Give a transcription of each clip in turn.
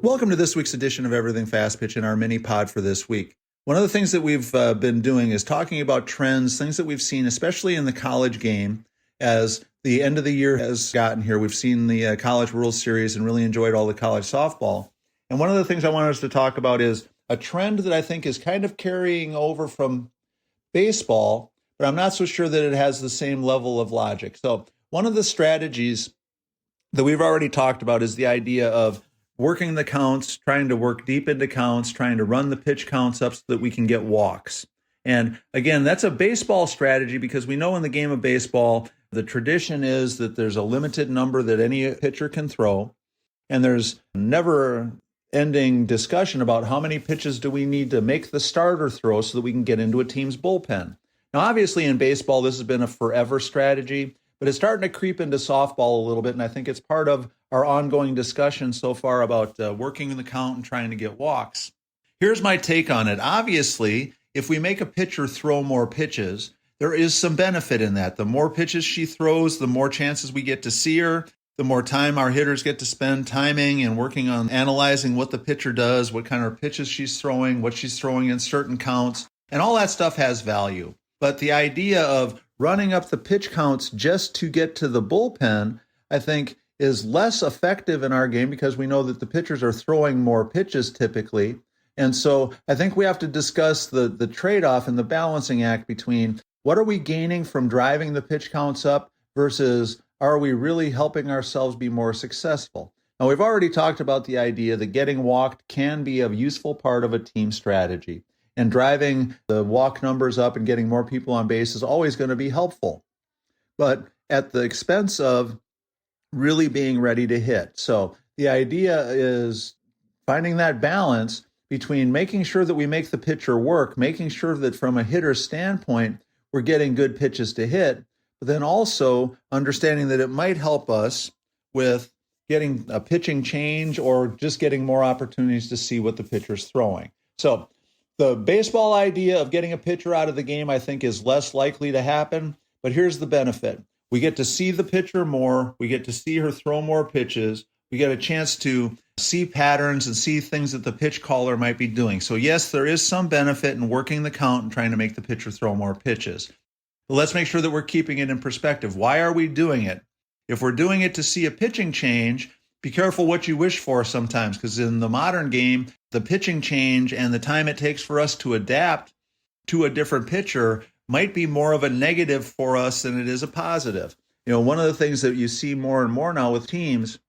Welcome to this week's edition of Everything Fast Pitch in our mini pod for this week. One of the things that we've been doing is talking about trends, things that we've seen, especially in the college game, as the end of the year has gotten here. We've seen the College World Series and really enjoyed all the college softball. And one of the things I wanted us to talk about is a trend that I think is kind of carrying over from baseball, but I'm not so sure that it has the same level of logic. So one of the strategies that we've already talked about is the idea of working the counts, trying to work deep into counts, trying to run the pitch counts up so that we can get walks. And again, that's a baseball strategy because we know in the game of baseball, the tradition is that there's a limited number that any pitcher can throw. And there's never ending discussion about how many pitches do we need to make the starter throw so that we can get into a team's bullpen. Now, obviously in baseball, this has been a forever strategy, but it's starting to creep into softball a little bit. And I think it's part of our ongoing discussion so far about working the count and trying to get walks. Here's my take on it. Obviously, if we make a pitcher throw more pitches, there is some benefit in that. The more pitches she throws, the more chances we get to see her, the more time our hitters get to spend timing and working on analyzing what the pitcher does, what kind of pitches she's throwing, what she's throwing in certain counts, and all that stuff has value. But the idea of running up the pitch counts just to get to the bullpen, I think, is less effective in our game because we know that the pitchers are throwing more pitches typically. And so I think we have to discuss the trade-off and the balancing act between what are we gaining from driving the pitch counts up versus are we really helping ourselves be more successful? Now, we've already talked about the idea that getting walked can be a useful part of a team strategy. And driving the walk numbers up and getting more people on base is always going to be helpful, but at the expense of really being ready to hit. So the idea is finding that balance between making sure that we make the pitcher work, making sure that from a hitter's standpoint, we're getting good pitches to hit, but then also understanding that it might help us with getting a pitching change or just getting more opportunities to see what the pitcher's throwing. So the baseball idea of getting a pitcher out of the game, I think, is less likely to happen, but here's the benefit. We get to see the pitcher more. We get to see her throw more pitches. We get a chance to see patterns and see things that the pitch caller might be doing. So yes, there is some benefit in working the count and trying to make the pitcher throw more pitches. But let's make sure that we're keeping it in perspective. Why are we doing it? If we're doing it to see a pitching change, be careful what you wish for sometimes, because in the modern game, the pitching change and the time it takes for us to adapt to a different pitcher might be more of a negative for us than it is a positive. You know, one of the things that you see more and more now with teams,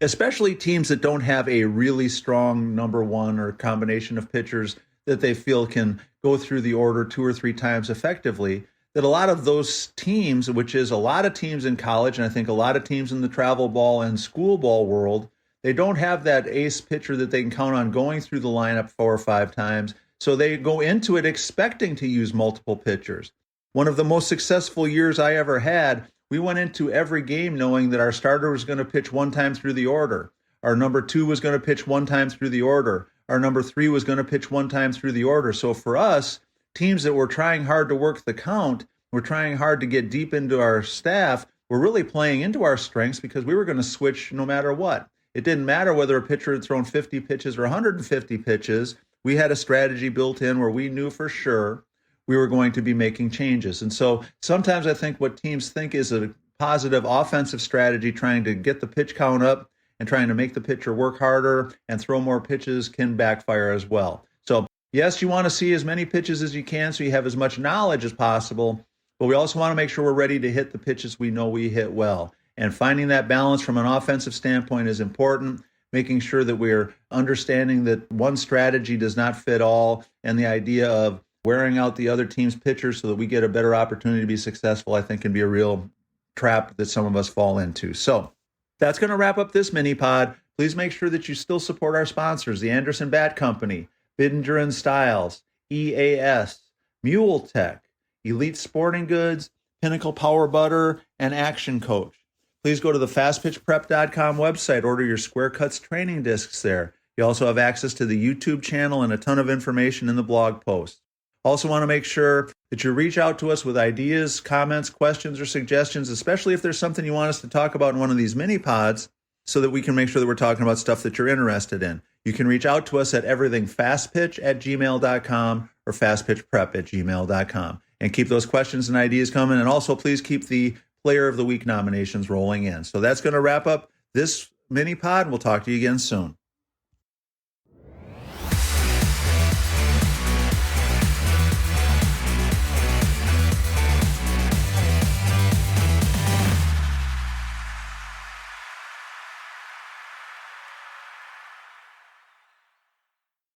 especially teams that don't have a really strong number one or combination of pitchers that they feel can go through the order 2 or 3 times effectively, that a lot of those teams, which is a lot of teams in college, and I think a lot of teams in the travel ball and school ball world, they don't have that ace pitcher that they can count on going through the lineup 4 or 5 times. So they go into it expecting to use multiple pitchers. One of the most successful years I ever had, we went into every game knowing that our starter was going to pitch 1 time through the order. Our number 2 was going to pitch 1 time through the order. Our number 3 was going to pitch 1 time through the order. So for us, teams that were trying hard to work the count, we're trying hard to get deep into our staff, we're really playing into our strengths because we were going to switch no matter what. It didn't matter whether a pitcher had thrown 50 pitches or 150 pitches. We had a strategy built in where we knew for sure we were going to be making changes. And so sometimes I think what teams think is a positive offensive strategy, trying to get the pitch count up and trying to make the pitcher work harder and throw more pitches, can backfire as well. So yes, you want to see as many pitches as you can so you have as much knowledge as possible, but we also want to make sure we're ready to hit the pitches we know we hit well. And finding that balance from an offensive standpoint is important, making sure that we're understanding that one strategy does not fit all, and the idea of wearing out the other team's pitchers so that we get a better opportunity to be successful, I think can be a real trap that some of us fall into. So that's going to wrap up this mini pod. Please make sure that you still support our sponsors, the Anderson Bat Company, Bidinger and Styles, EAS, Mule Tech, Elite Sporting Goods, Pinnacle Power Butter, and Action Coach. Please go to the fastpitchprep.com website, order your Square Cuts training discs there. You also have access to the YouTube channel and a ton of information in the blog post. Also want to make sure that you reach out to us with ideas, comments, questions, or suggestions, especially if there's something you want us to talk about in one of these mini pods, so that we can make sure that we're talking about stuff that you're interested in. You can reach out to us at everythingfastpitch@gmail.com or fastpitchprep@gmail.com. And keep those questions and ideas coming. And also, please keep the Player of the Week nominations rolling in. So that's going to wrap up this mini pod. We'll talk to you again soon.